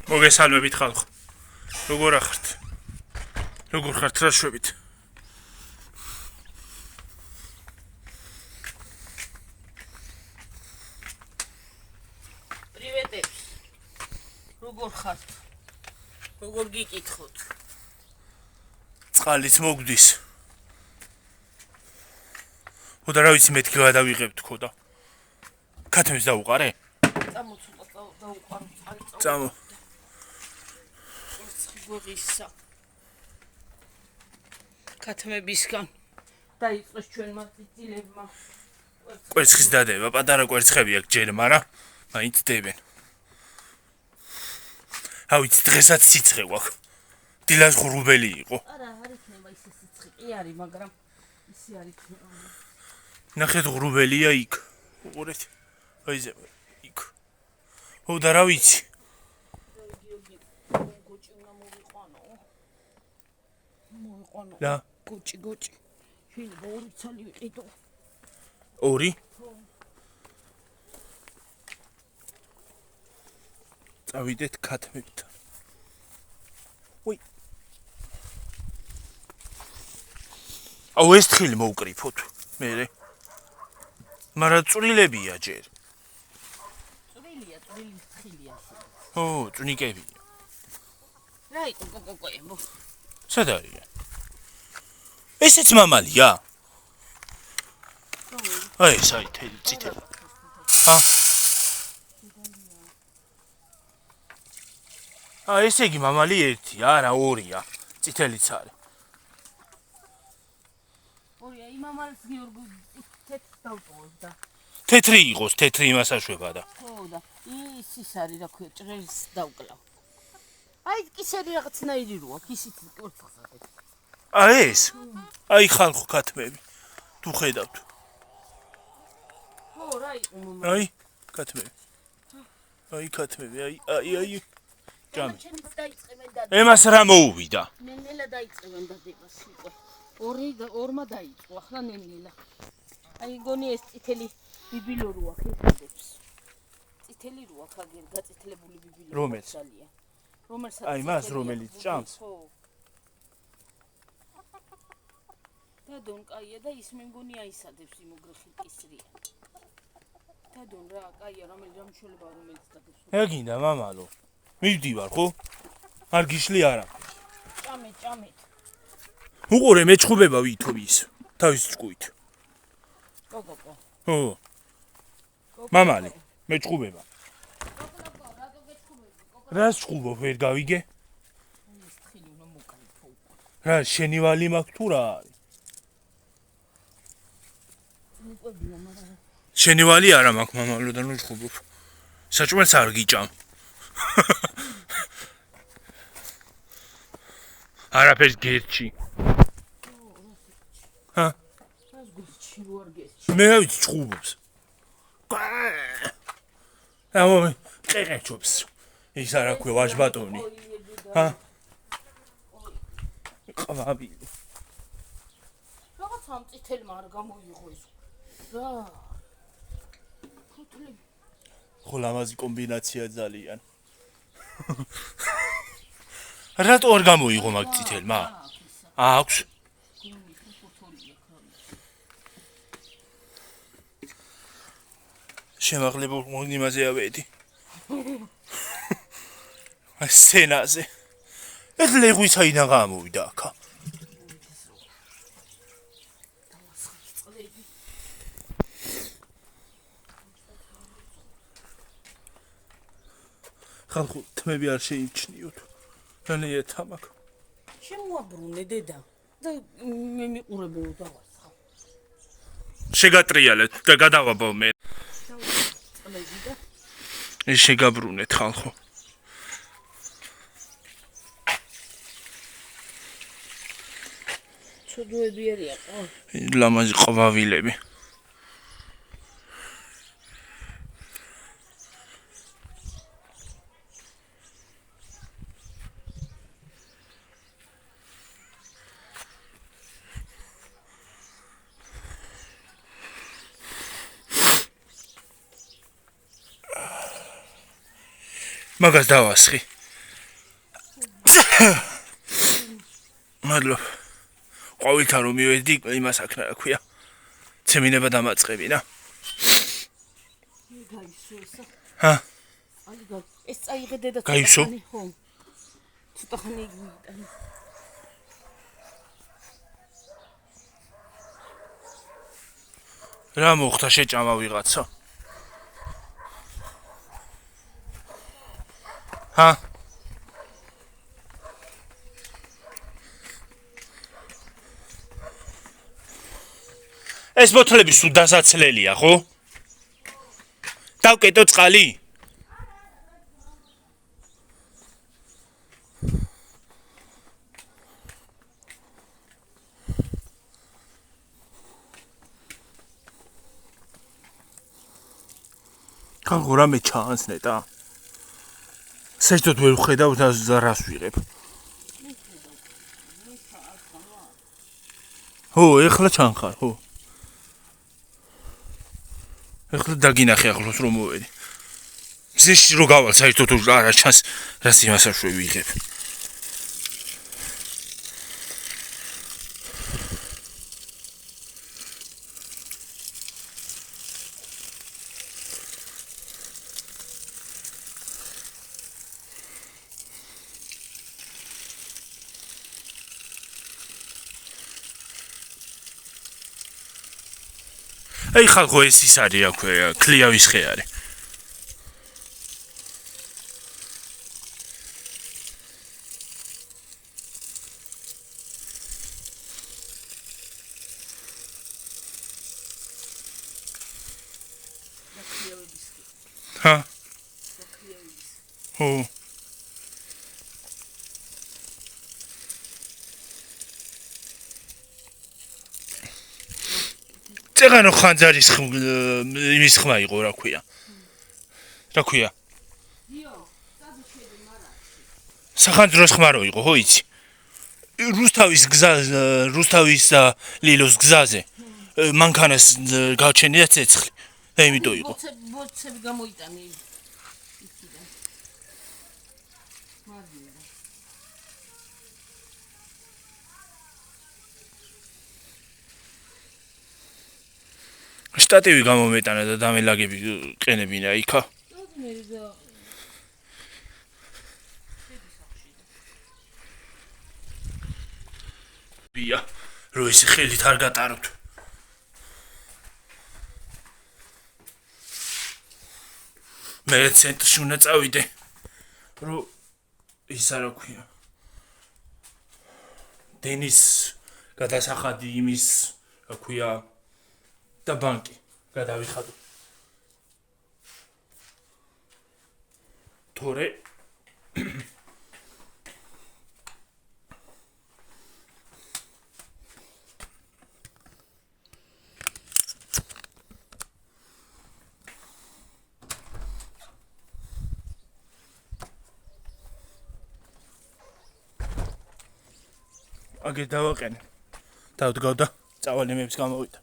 მოგესალმებით ხალხო. როგორ ახართ? როგორ ხართ რა შვებით? Privetებს. როგორ ხართ? როგორ გიკითხოთ? წყალიც მოგდის. ოდა რა ვიცი მეთქი გადავიღებ თქო და ქათმის დაუყარე? წამოცულა დაუყარო წყალი. წამო. გოგისა. ქათმებისგან დაიწყოს ჩვენმა წიცილებმა. კვერცხის დადება, პატარა კვერცხები აქვს ჯერ, მაგრამ მაინც დებენ. რა ვიცი დღესაც სიცხე გვაქვს. დილას ღრუბელი იყო. არა, არ იქნება ისე სიცხე. კი არის, მაგრამ ისე არ იქნება. ნახეთ ღრუბელია იქ. უყურეთ. აი ზე იქ. ოდა რა ვიცი. გოჭი უნდა მოვიყვანო. მოვიყვანო. რა? გოჭი. შეიძლება ორი ცალი ვიყიდო. ორი? წავიდეთ ქათმებთან. უი. აუ ეს თხილი მოვკრიფოთ. მერე. მაგრამ წვრილებია ჯერ. წვრილია, წვრილის თხილია შე. ო, წვნიკებია. რა იყო გოგოემო? სად არიან? ესეც მამალია? აი, საი თელი წითელი. ესე იგი მამალი ერთია, არა ორია. წითელიც არის. ორია, იმამალს გიორგი თეთრ დავტოვებდა. თეთრი იყოს, თეთრი იმას აშვება და. ხო და ის არის რა ქვია, ჭრელს დავკლავ. აი კისერი რაღაცნაირი როა, ისიც კვერცხს აღებ. ეს? აი ხალხო ქათმები. თუ ხედავთ. ხო, რა იყო მამა? აი, ქათმები. აი ქათმები, აი. ჯამი. ჩემს დაიწყებენ და ემას რა მოუვიდა? ნენელა დაიწყებენ დადებას იყო. ორმა დაიწყო, ახლა ნენელა. აი გონი ეს წითელი ბიბილო როა ხესადებს. წითელი როა ხაგერ გაწითლებული ბიბილო. რომელს? რომელსაც აი მას რომელიც ჭამს. ხო. დადონ კაია და ის მე მგონი აისადებს იმოგრეხილ კისრია. დადონ რა, კაია რამშოლება რომელიც დადებს. ეგინდა მამალო. მივდივარ ხო? არ გიშლი არა. ჭამე. უყურე მეჩხუბება ვითო ის. თავის ჭკუით. გოგო. ო. მამალი, მეჩხუბება. რას ჭკუბო ვერ გავიგე? ის თხილი უნდა მოკალიფო. რა შენი ვალი მაქვს თუ რა არის? მიყვებია, მაგრამ შენი ვალი არა მაქვს მამალო და ნუ ჭკუბობ. საჭმელს არ გიჭამ. არაფერს გერჩი. ჰა? რას გურჩი რო არ გესჩი? მე რა ვიცი ჭკუბობს. ამო ყეყეჩობს. ის არა ქვია ვაჟბატონი. ჰა? ყვავილი. რაღაც ამ წითელმა არ გამოიღო ეს. რა? ფუტლი. ხო ლამაზი კომბინაცია ძალიან. რატო არ გამოიღო მაგ წითელმა? აქვს. შემაღლებულ მონიმაზე ავედი. სცენაზე. ეს ლეღვი საიდან გამოვიდა აქა? ხალხო თმები არ შეიმჩნიოთ. რანაირად თამაკ. შემოაბრუნე დედა და მე მიყურებელო დავასხა. შეგატრიალეთ და გადავაბავ მე. წლები და ეს შეგაბრუნეთ ხალხო. ცოდოები არია ყო. ლამაზი ყვავილები. მაგას დავასხი. მადლობ. ყვავილთან რომ მივედი, იმას აქ რა ქვია. ცემინება დამაწყებინა. ჰა? ეს წაიღე და გაისო? ხო. ცოტა ხანი იგიტანი. რა მოხდა შეჭამა ვიღაცა? ჰა? ეს ბოთლები სულ დასაცლელია, ხო? დავკეტო წყალი? ხან რამე ჩანს ნეტა? საერთოდ ვერ ვხედავ და რას ვიღებ. ხო, ეხლა ჩანხარ, ხო. ეხლა დაგინახე ახლოს რომ მოვედი. მზეში რო გავალ საერთოდ არა ჩანს რას იმასაშვე ვიღებ. აი ხალხო ეს ის არის აქვე ქლიავის ხე არის. ჰა? ხო. წეგანო ხანძარის იმის ხმა იყო რა ქვია. რა ქვია? სახანძროს ხმა რო იყო, ხო იცი? რუსთავის და ლილოს გზაზე მანქანას გაჩენია ცეცხლი. და იმიტომ იყო. ბოცები გამოიტანე იქიდან. მარჯვენა. შტატივი გამომეტანა და დამელაგები ყენებინა იქა. ბია, რო ის ხელით არ გატაროთ. მე ცენტრში უნდა წავიდე. რო ის არა ქვია. დენის გადასახადი იმის რა ქვია და ბანკი გადავიხადო. თორე აგერ დავაყენე. დავდგავ და წავალემებს გამოვიდა.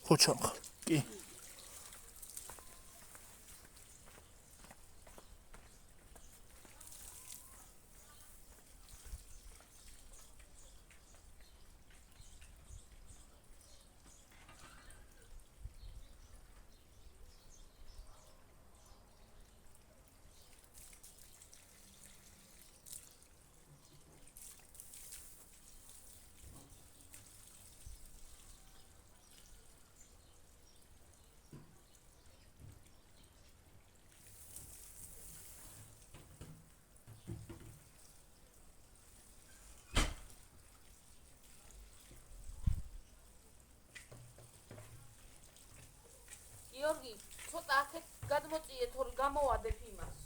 ხო ჩამხარ. კი. გიორგი, ცოტა აქეთ გადმოწიე თორე გამოვადებ იმას.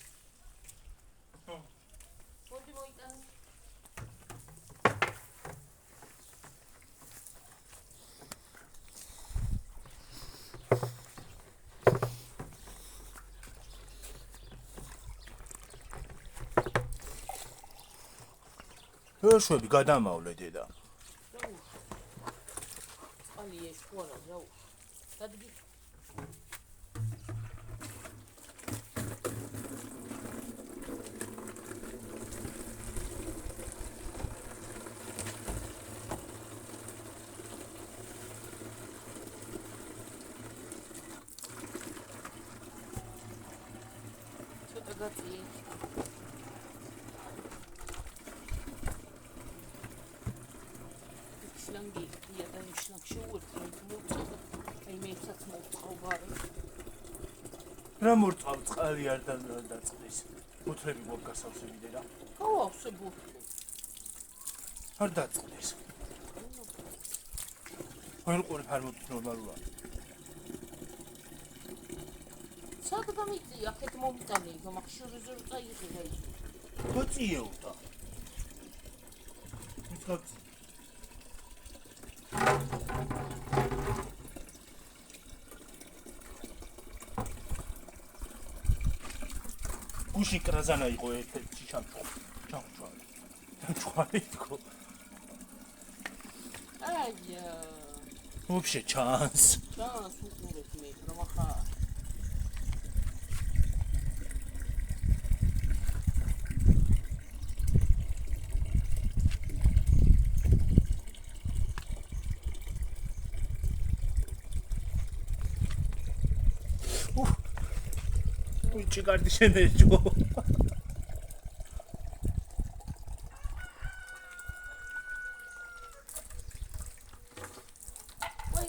მოდი მოიტანე. როშვები გადამავლე დედა. წყალი ეს ხო არა, რაუ. დადგი. გაწი შლანგი და შლანგ შეუერთდა მოწყდა აი მეცაც მოწყობა რა მორწყავ წყალი არ დაწყდეს ბუთლები მოგასავსებიდე რა გავავსე ბუთლი არ დაწყდეს არ ყურე ფარმოდის ნორმალურია სად გამიწი აქეთ მომიტანე იქ მახშირი ზურ წაიღე და ის გოწიეუდა მიცაც გუში კრაზანა იყო ერთ-ერთი ჩამჭვარი თქო აია вообще ჩანს უყურეთ მე რომ ახლა ჭიკარდი შენეჭო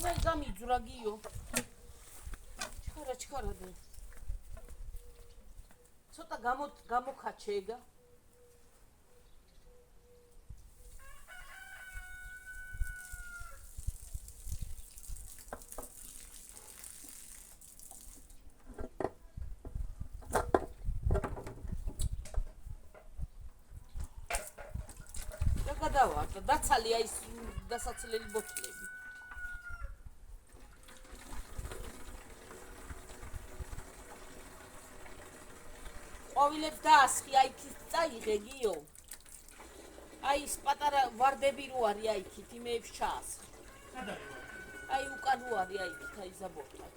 ვაი გამიძვრა გიო ჩქარა და ცოტა გამოქაჩეგა გადავარდა დაცალი აი დასაცლელი ბოთლები ყვავილებს დაასხი აი იქით წაიღე გიო აი ის პატარა ვარდები რო არის აი იქით იმეებს ჩაასხი აი უკან რო არის აი იქით აი ზაბოთლა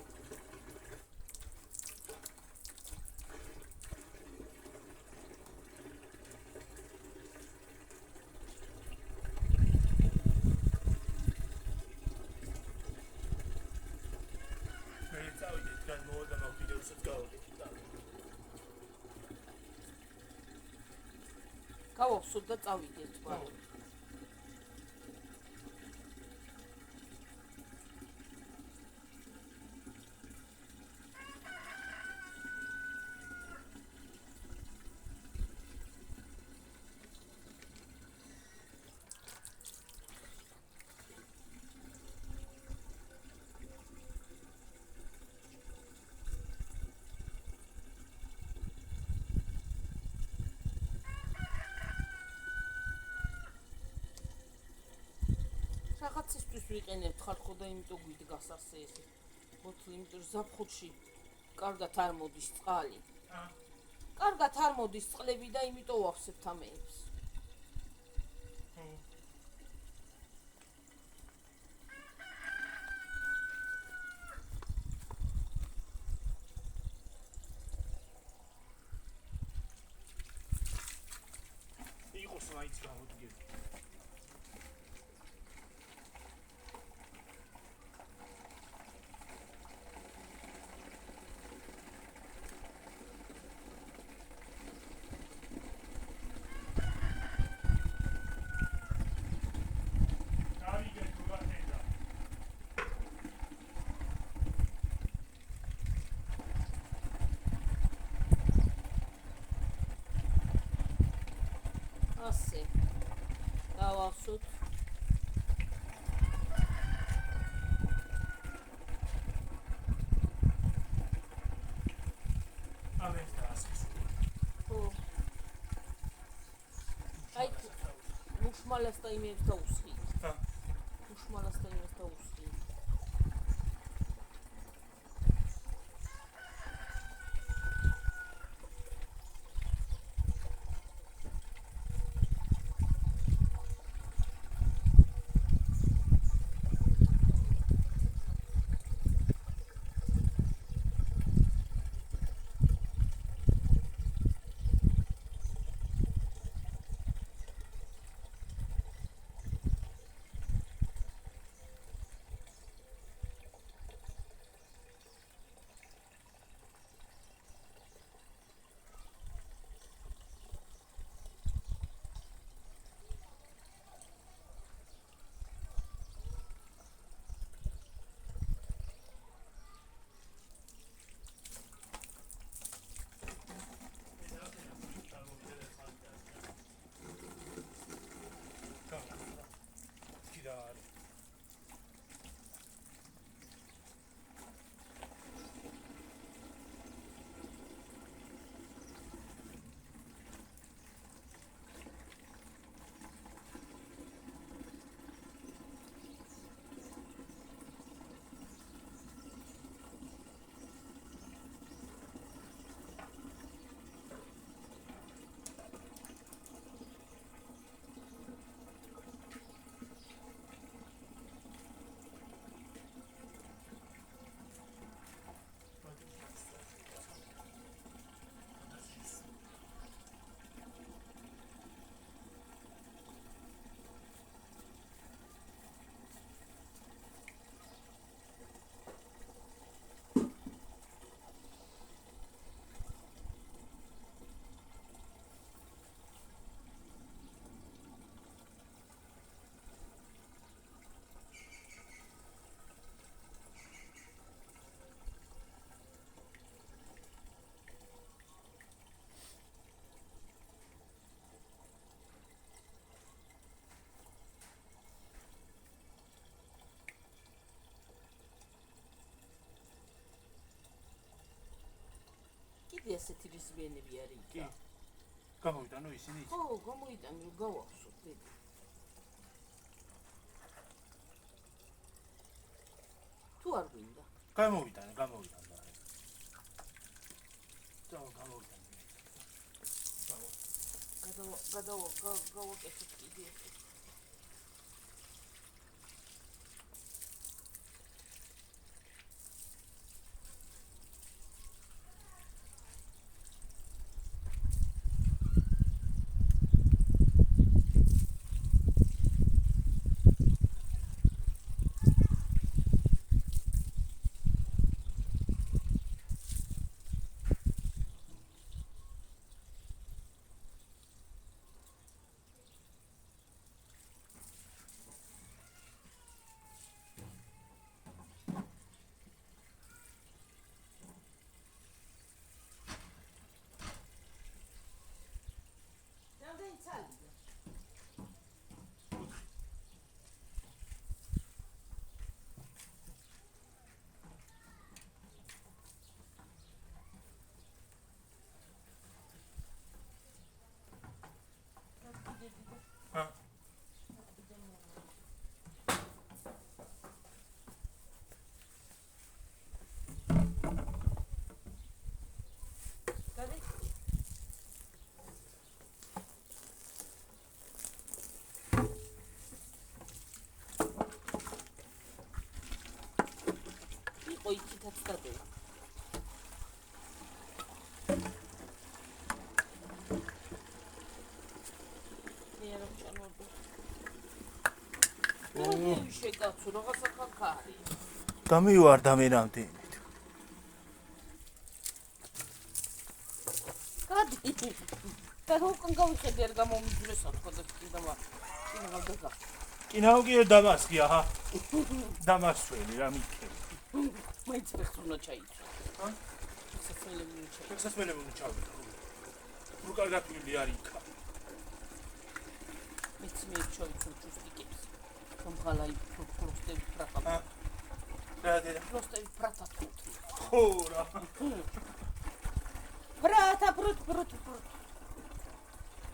გავავსოთ და წავიდეთ თქვა რაღაცისთვის ვიყენებთ ხარ ხო და იმიტომ გვიდგას ასე ეს ბოთლი იმიტომ ზაფხულში კარგად არ მოდის წყალი კარგად არ მოდის წყლები და იმიტომ ვავსებთ ამეებს იყოს მაინც გამოდგე ასე გავავსოთ ამეს დაასხის ხო აი უშმალას და იმებს დაუსხი უშმალას და იმებს დაუსხი კიდე ასეთი რისმიანები არის კი. და გამოვიტანო ისინი? ხო, გამოიტანე, გავახსო, დედა. თუ არ გვინდა. გამოვიტანე. წავა გამოვიტანე. გავაკეთებ კიდე. Ой, იქითაც დადევ. მე რა ჩანორდო. შეკაცო, რაღაცა ხარ. გამივარდა მე რამდენით. გადი. და უკან გავიხედე არ გამომიძრეს თქვა და კიდევა. კინაო კი დამასკი აჰა. დამასველი რა მიქე. მაინც ხსნა ჩაიწვა. ჰა? სასმელები ჩავიდა. რუკარგატული არის იქა. მეც მე ჩავიცო ჩუსტიკებს. ხომხალაი პროსტები პრატა. ჰა? რა პროსტები პრატა. ხო რა. პრატა პრუტ.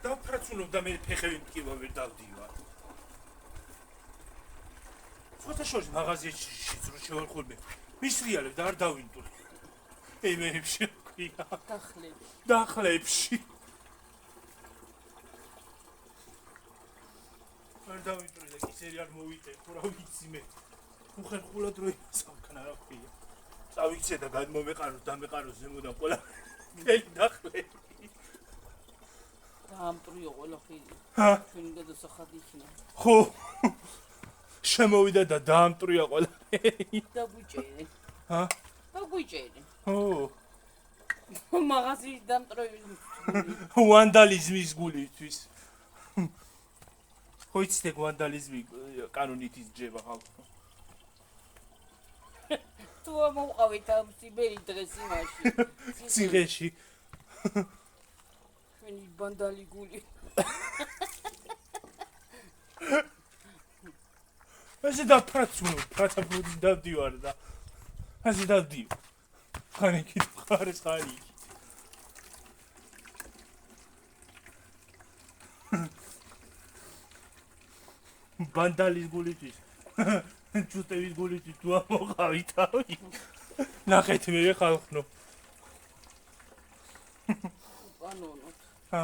და პრაცუნობდა მე ფეხები მткиვა ვერ დავდივარ. ხოთა შორის მაღაზიაში შეძროჩევარ ხოლმე. მისრიალებ და არ დავინტული. იმეებში ქვია. დახლებში. არ დავინტული და კისერი არ მოვიტე, ხო რა ვიცი მე. უხერხულად რო სამქნა რა ქვია. წავიქცე და გადმომეყარო, დამეყარო ზემოდან ყველა დახლები. დაამტრიო ყველაფერი. ჰა? ჩვენი გადასახადი იქნა. ხო. შემოვიდა და დაამტრია ყველაფერი. დაგვიჭერე. ჰა? დაგვიჭერე. ო. მაღაზიის დამტროების ვანდალიზმის გულისთვის. ხო იცით ვანდალიზმი კანონით ისჯება ხალხო. თუ მოვყავით ამ სიბერი დღეს იმაში. ციხეში. ჩვენი ბანდალი გული. ასე პრაცაბუდის დავდივარ და ასე დავდივარ. ხანიკით მხარეს ხანიკით. ბანდალის გულისთვის. ჩუტევის გულისთვის თუ ამოყავი თავი. ნახეთ მე ხალხნო. კანონოთ. ჰა.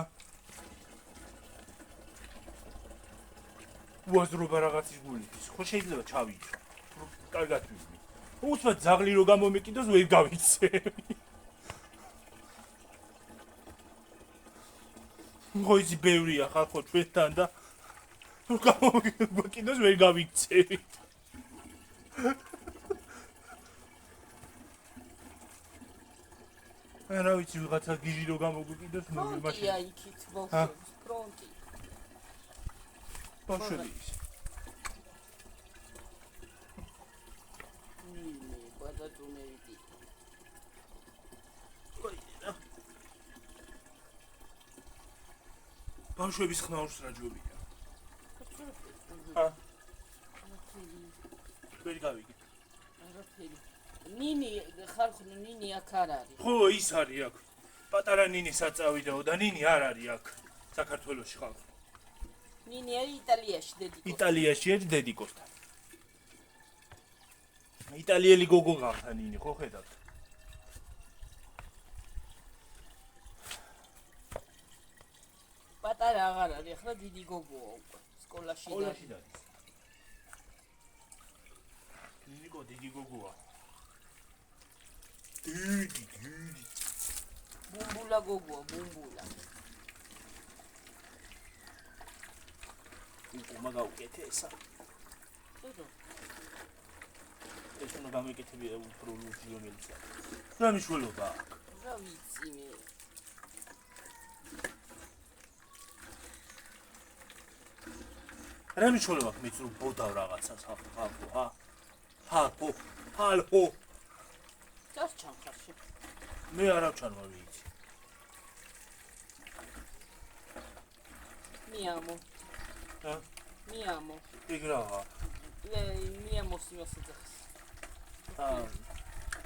უაზრობა რაღაცის გულისთვის. ხო შეიძლება ჩავიჭრო. კარგად მივი. უცბად ძაღლი რო გამომეკიდოს ვერ გავიცემი. ხო იცი ბევრია ხალხო ჩვენთან და რო გამომეკიდოს ვერ გავიქცევი. რა ვიცი ვიღაცა გიჟი რო გამოგეკიდოს მე მაშინ. ფრონტია იქით ბოლშევის ფრონტი. ბოლშევის. ბადატუნევი. ბავშვების ხმაურს რა ჯობია. ჰა? ვერ გავიგე. არაფერი. ნინი ხალხო ნინი აქ არ არის. ხო ის არის აქ. პატარა ნინი საწავიდაო და ნინი არ არის აქ საქართველოში ხალხო. ნინი არის იტალიაში დედიკო. იტალიაში ერთ დედიკოსთან. იტალიელი გოგო გავთა ნინი, ხო ხედავთ? პატარა აღარ არის, ახლა დიდი გოგოა უკვე. სკოლაში და არის. ნინიკო დიდი გოგოა. დიდი. ბუმბულა გოგოა, ბუმბულა. უკუმა გავუკეთე ესა. ცუდო. ეს უნდა გამეკეთებია უფრო ლურჯი რომელიც აქვს. რა მნიშვნელობა აქვს? რა ვიცი მე. რა მნიშვნელობა აქვს მეც რომ ბოდავ რაღაცას ხალხო, ჰა? ჰალო. წარჩან ხარში. მე არ ავჩანვარ ვიცი. მიამო. ჰა? მიამო. ეგ რა? მიამოს იმას ეძახს.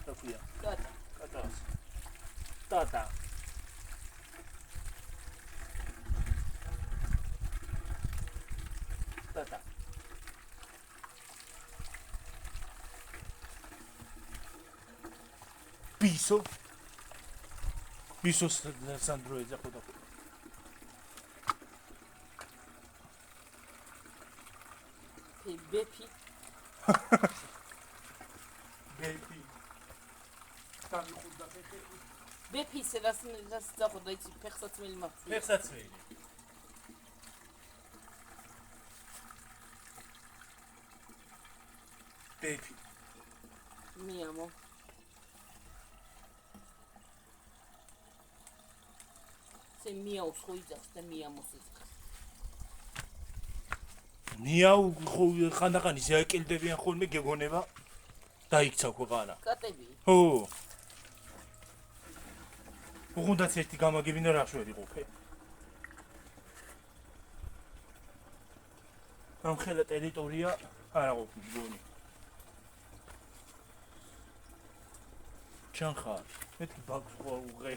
რა ქვია? დატა. ტატა. ბისოს სანდრო ეძახოდა. ბეფი. გამიხუდა ხე. ბეფის რას ძახოდა იცი ფეხსაცმელი მაქვს. ფეხსაცმელი. ბეფი. მიამო. ସେ მიაუს ხო იძახს და მიამოს იძახს. მიაუ ხო ხანდახან ისე აკელდებიან ხოლმე გეგონება დაიქცა ქვეყანა. კატები. ხო. უღუნდაც ერთი გამაგებინა რა შვერი ყოფე. ამ ხელა ტერიტორია არა ყოფილი გონი. ჩან ხარ, მეთქი ბაქს ხო უღე.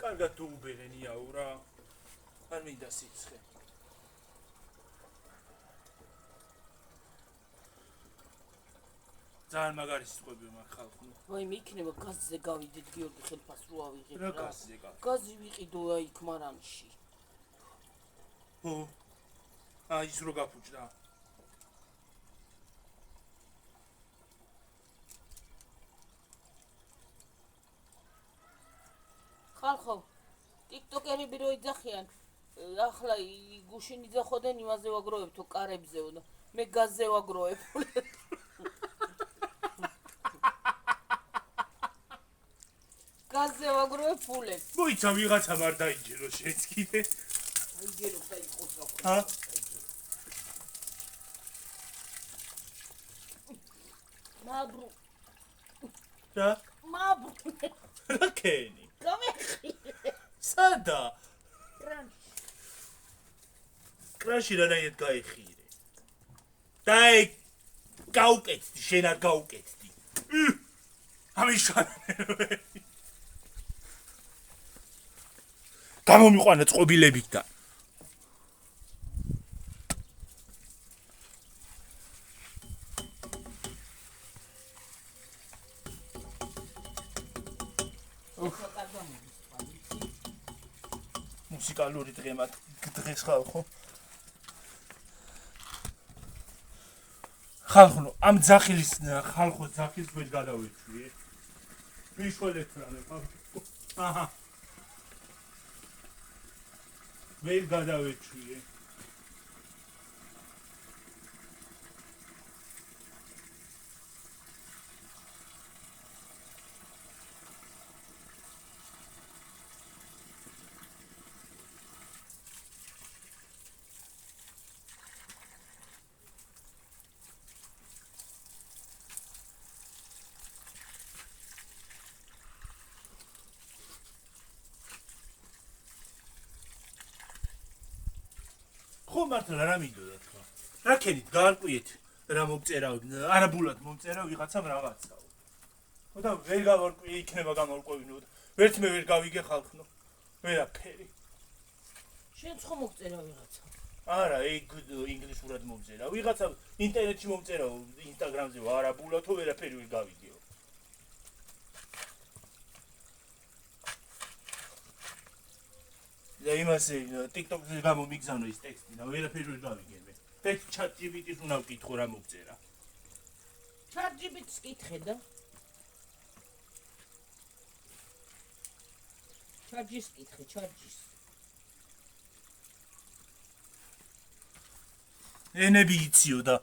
კარგად დუბერენიაო რა. არ მინდა სიცხე. ძალიან მაგარი სიტყვები მაქვს ხალხო. ვაი მე იქნება გაზზე გავიდეთ გიორგი ხელფას რო ავიღებ რა გაზზე გავა? გაზი ვიყიდო აი ქმარანში. ხო. ის რო გაფუჭდა. ხალხო ტიკტოკერები რო იძახიან ახლა გუშინ იძახოდნენ იმაზე ვაგროვებთო კარებზეო და მე გაზზე ვაგროვებ. გაზზე ვაგროვებ ფულებს. მოიცა ვიღაცა არ დაიჯერო შეც კიდე. აიჯერებს და იყოს რა ხო. ჰა? მაბრუ. რა? მაბრუ. რა კენი? გამეხილე. სადა? კრანჩი. კრანჩი რანაირად გაიხირე? დაი გაუკეთდი, შენ არ გაუკეთდი. ამიშანე. გამომიყვანა წყობილებიდან. მუსიკალური დღეს ხალხო. ხალხო, ამ ძახილის ხალხო ძახილს ვერ გადავეჩვიე. მიშველეთ რამე ხალხო. აჰა. ვერ გადავეჩვიე. ხო მართლა რა მინდოდა თქვა რა ქენით გაარკვიეთ რა მომწერა არაბულად მომწერა ვიღაცამ რაღაცაო ხო და ვერ გავარკვიე იქნება გამორკვევინო და ვერც მე ვერ გავიგე ხალხნო ვერაფერი შენ ხო მოგწერა ვიღაცა არა ეგ ინგლისურად მომწერა ვიღაცა ინტერნეტში მომწერა ინსტაგრამზე არაბულად თუ ვერაფერი ვერ გავიგეო და იმასე TikTok-ზე გამომიგზავნო ის ტექსტი და ვერაფერი ვერ გავიგე მე ეს ChatGPT-ს უნდა ვკითხო რა მომწერა ChatGPT-ს კითხე და ChatGPT-ს კითხე ChatGPT-ს ენები იციო და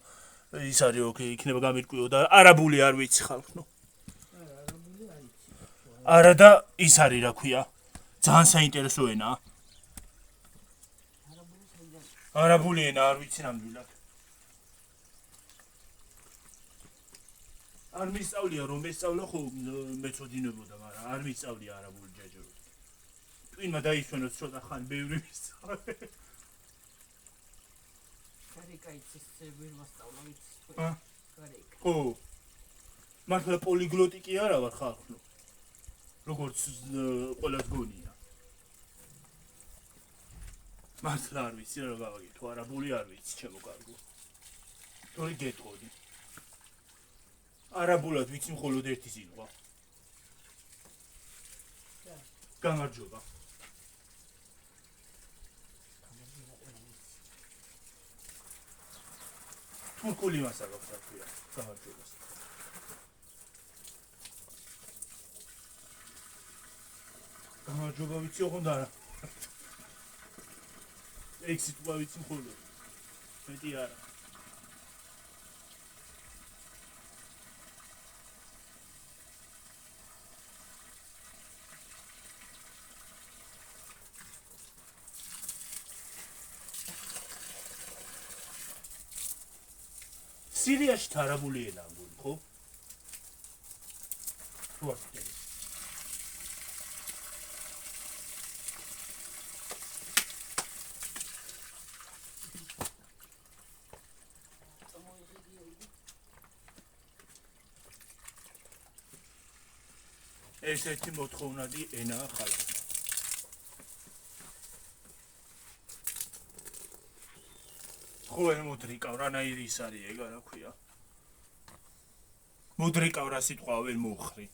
ის არის ოკეი იქნება გამირკვიო და არაბული არ ვიცი ხალხნო არაბული არ იცი არა და ის არის რა ქვია ძალიან საინტერესო ენაა არაბული ენა არ ვიცი ნამდვილად არ მისწავლია რომ მესწავლა ხო მეწოდინებოდა მაგრამ არ მისწავლია არაბული ჯაჯებოდ twin-მა დაისვენოს ცოტა ხანი ბევრი მისწავლა გარეკა იცის ვერ მასწავლა იცის გარეკა ხო მართლა პოლიგლოტი კი არა ვარ ხალხო როგორც ყველას გონია მართლა არ ვიცი რა გავაკეთო არაბული არ ვიცი ჩემო კარგო თორე გეტყოდი არაბულად ვიცი მხოლოდ ერთი სიტყვა გამარჯობა თურქული მასა გაქვს რა ქვია გამარჯობას გამარჯობა ვიცი ოღონდ არა ეგ სიტყვა ვიცი მხოლოდ მეტი არა სირიაში არაბული ენა გული ხო? თუ არ ხდება ერთ-ერთი მოთხოვნადი ენაა ხალხი ხო ვერ მოდრიკავ რანაირი ის არის ეგ რა ქვია მოდრიკავ რა სიტყვა ვერ მოხრი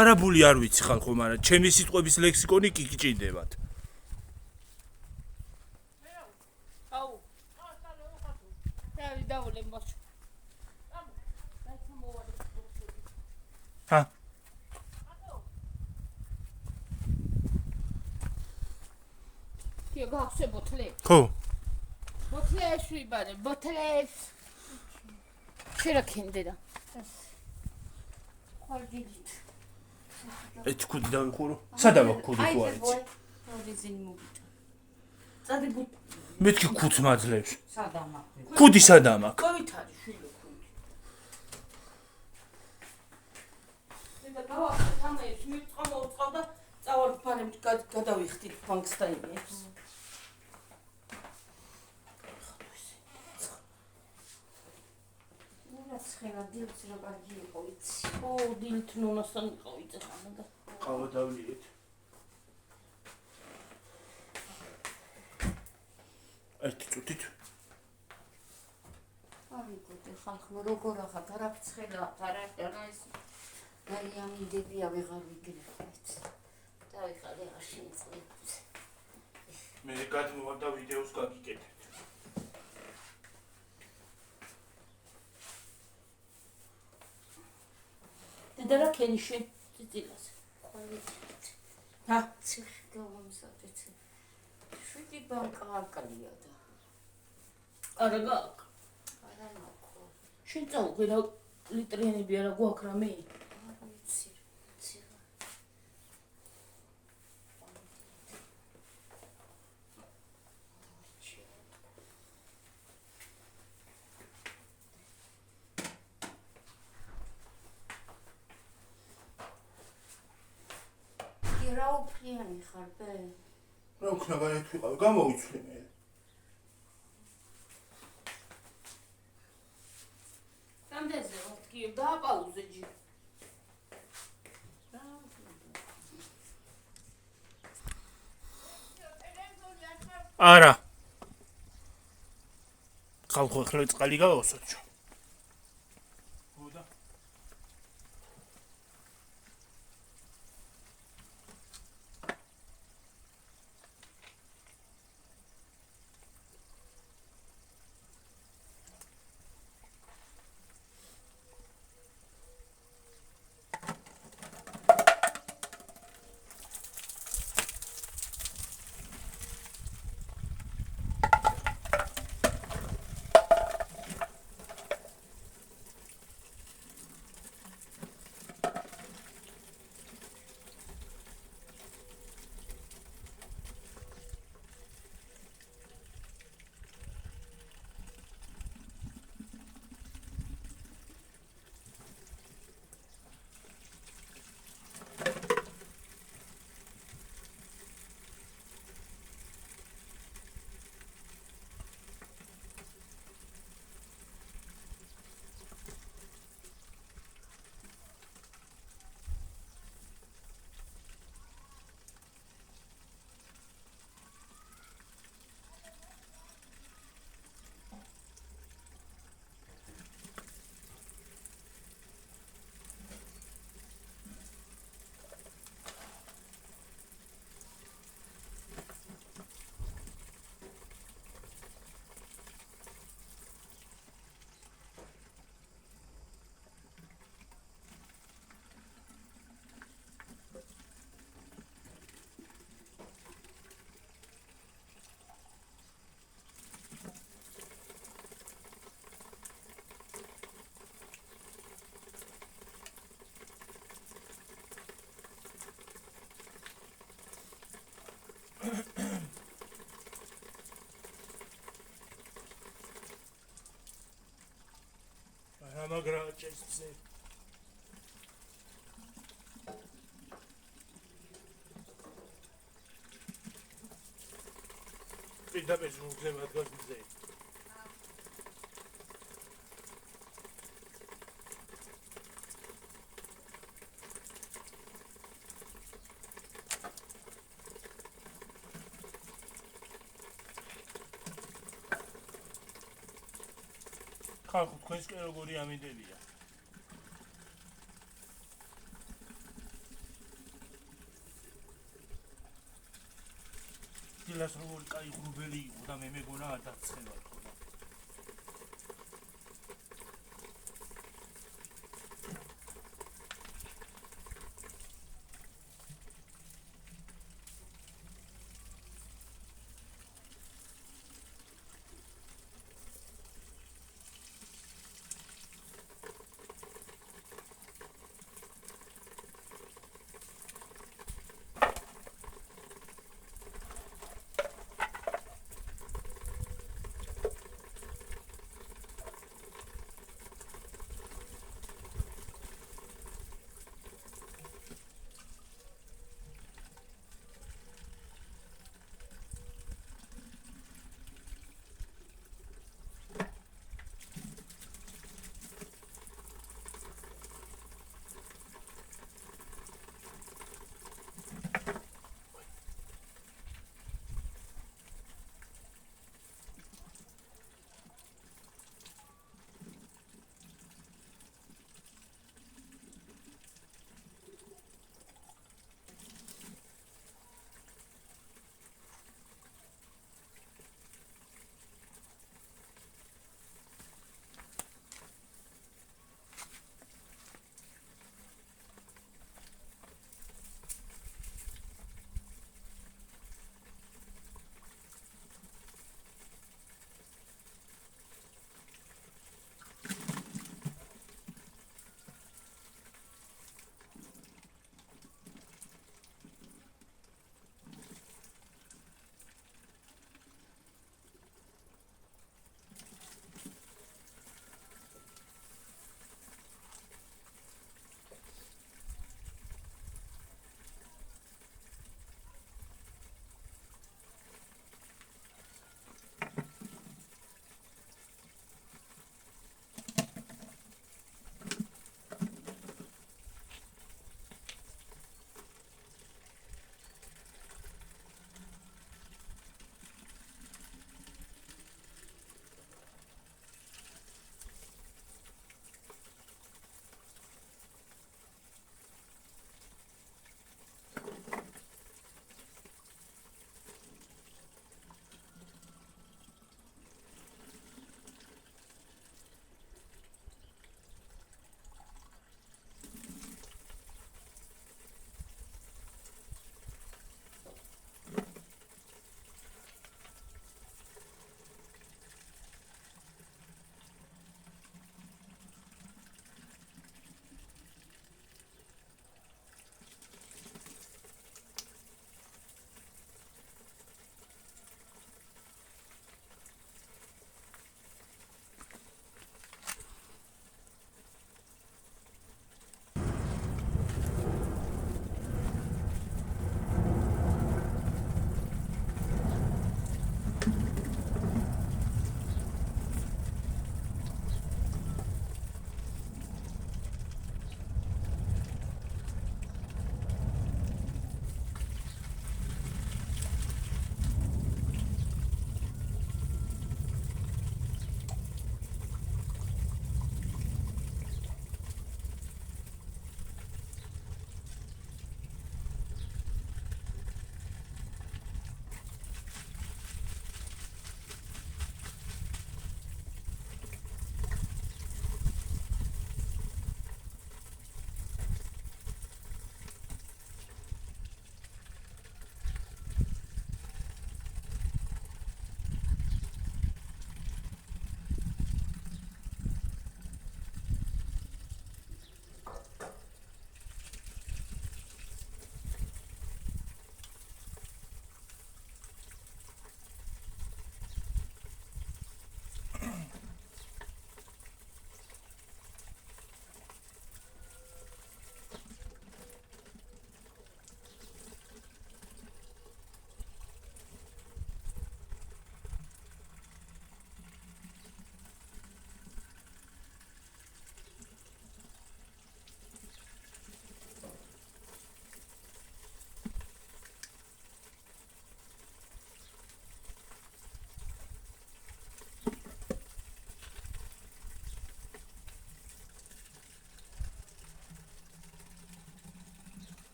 არაბული არ ვიცი ხალხო მაგრამ ჩემი სიტყვების ლექსიკონი კი გჭირდებათ აუ დავი დავოლე მოშ ჰა კი გახსე ბოთლე ხო ბოთლეს ვიბარე ბოთლეს შეიძლება ქენდე და ხარჯით ეს კუდი დავიხურო სადაა კუდი ხო არის პროვიზინი მოვიდა წადი ბუტ მეთქი კუც მაძლევს სადამა კუდი სადაა კოვით არის შვილო კუდი და გავახსე თამაებს მიწყვა მოუწყავ და წავარ ფარემ გადავიხდით ბანკს და იმებს ცხელა დილს რა კარგი იყო იცი ო დილთ ნონასთან ვიყავით ხანა და ყავა დავლიეთ ერთი წუთით აი გოდი ხალხო როგორ ახათ არა ცხელა არა ეს გაიამიდებია ვეღარ ვიგრებთ დავიხარე რა შეწყებს მე გადმოვარ და ვიდეოს გაგიკეთებ და რა ქენიშე წიწილას ყვავით ჰა ციხე გავამზადეთ შვიდი ბანკა აკალია და არა გაკ არა მაქო შენ წავუღი რა ლიტრიანები არა გვაქვს რამე არა ვიცი ცილა რაუფლიანი ხარ ბე რა უქნა გაეთვიყავ გამოვიცვლი მე რამდენზე ვთქი დააპაუზე ჯი არა ხალხო ახლა წყალი გავავსოთ მაგრამ ჭესზე პირდაპირ ზურგზე მაგას მზე ხალხო თქვენს კი როგორი ამინდებია დილას როგორი კაი ღრუბელი იყო და მე მეგონა არ დაცხელა ხო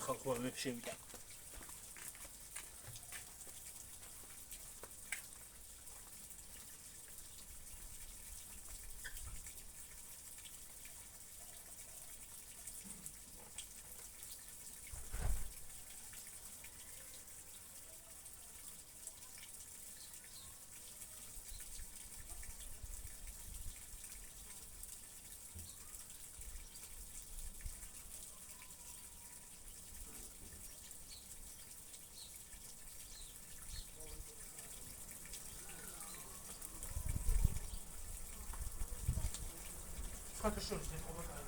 ხალხო მე შევიდა. Хорошо, не помогай.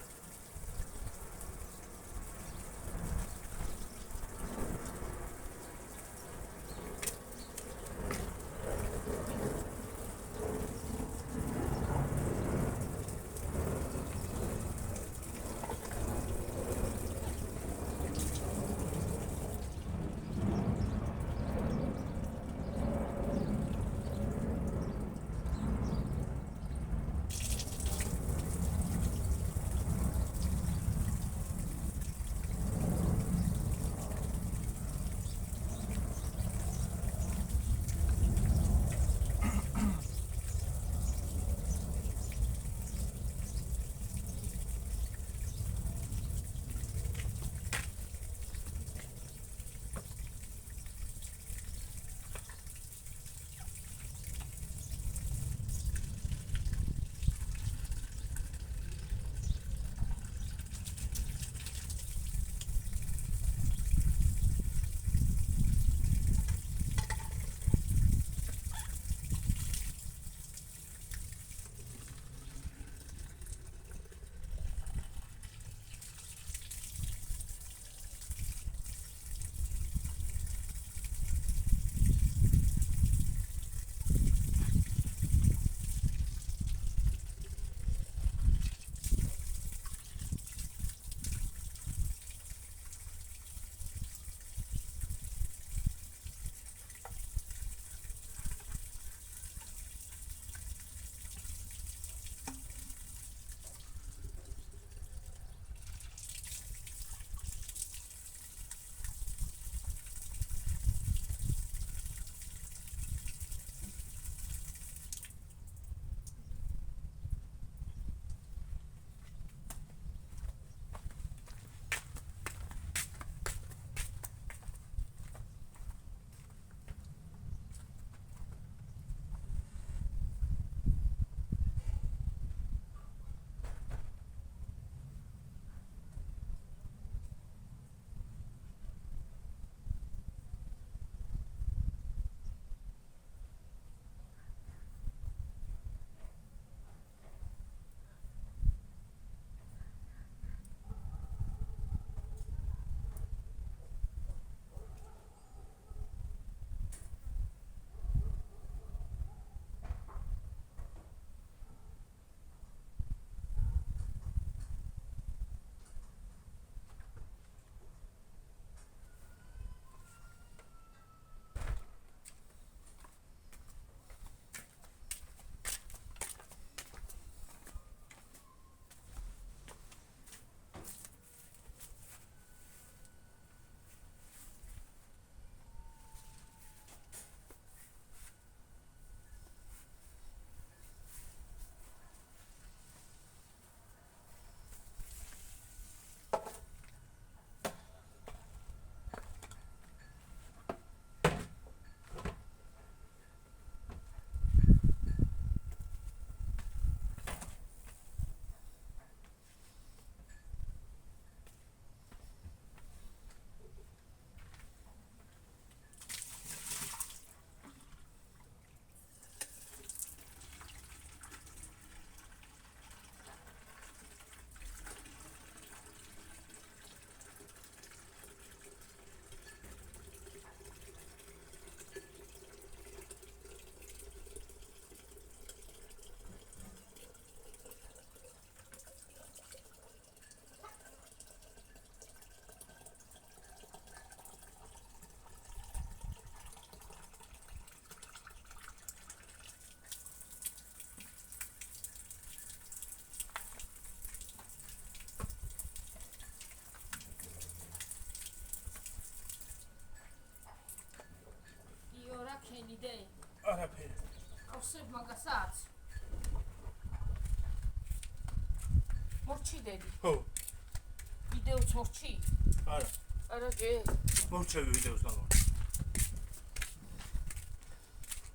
ხავსებ მაგასაც. მორჩი დედი. ხო, ვიდეოც მორჩი? არა. არა ჯე. მოვჩები ვიდეოს გამო.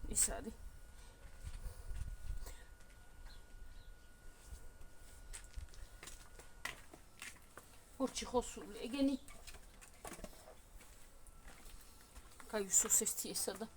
ის არის. მორჩი ხოსული, ეგენი. გაიუსოს ერთი ესა და.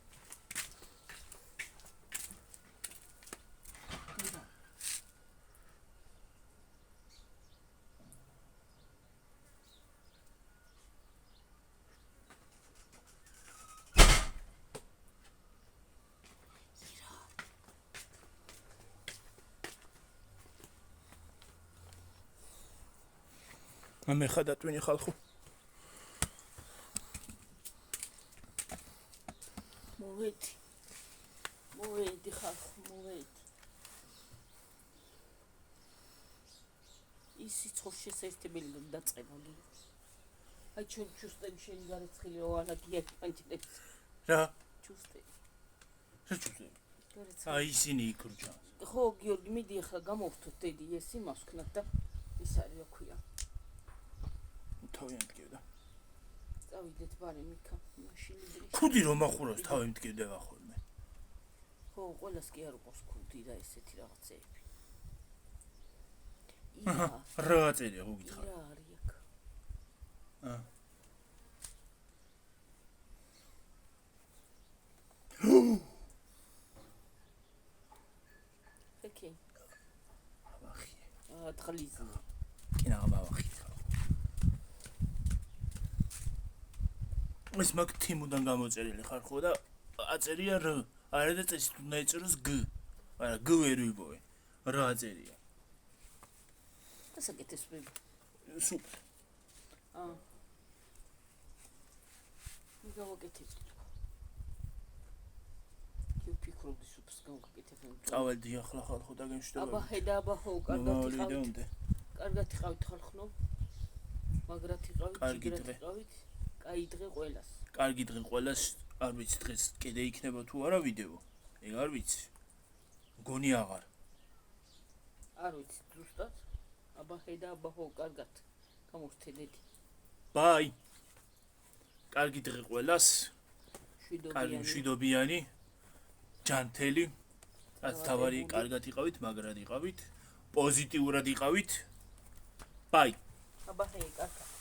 მე ხადა ტვინი ხალხო. მოვედი ხალხო, მოვედი. ის სიცხოს შესაძლებელი დაწყება გი. აი ჩვენ ჩუსტები შენი გარეცხილი ოალაგია პანჩილებს. რა? ჩუსტები. რა ჩუსტები? გარეცხილი. აი ისინი იქრუჯან. ხო, გიორგი, მიდი ახლა გამოვხდოთ დედი ეს იმას ვქნათ და ის არის ოქია. თავი ამტკივდა. წავიდეთ ბარე მიქა, მაშინ იდრის. ქუდი რომ ახურავს თავი მტკივდება ხოლმე. ხო, ყველას კი არ უყავს ქუდი და ესეთი რაღაცეები. რა წერია გოგითხარ? რა არის აქ? ოკეი. აბახი. დღლიზი. კინა აბახი. ეს მაგ თიმუდან გამოწერილი ხარ ხო და აწერია რ. არა და წესი თუ დაეწეროს გ. არა, გ ვერ ვიპოვე. რა აწერია? დასაკეთებელი. სუპერ. გავაკეთებ. კი ვფიქრობდი სუპს გავაკეთებ. წავალდი ახლა ხალხო და გემშვიდობა. აბა ხედა აბა ხო, კარგად იყავით ხალხო. მაგრად იყავით, ჯიგრად იყავით. კაი დღე ყველას. კარგი დღე ყველას. არ ვიცი დღეს კიდე იქნება თუ არა ვიდეო. ეგ არ ვიცი. მგონი აღარ. არ ვიცი ზუსტად. აბა ხედა აბა ხო, კარგად. გამოვხდედი. ბაი. კარგი დღე ყველას. კარგი შვიდობიანი. შვიდობიანი. ჯანთელი. რაც თავარი კარგად იყავით, მაგრად იყავით. პოზიტიურად იყავით. ბაი. აბა ჰე, კარგად.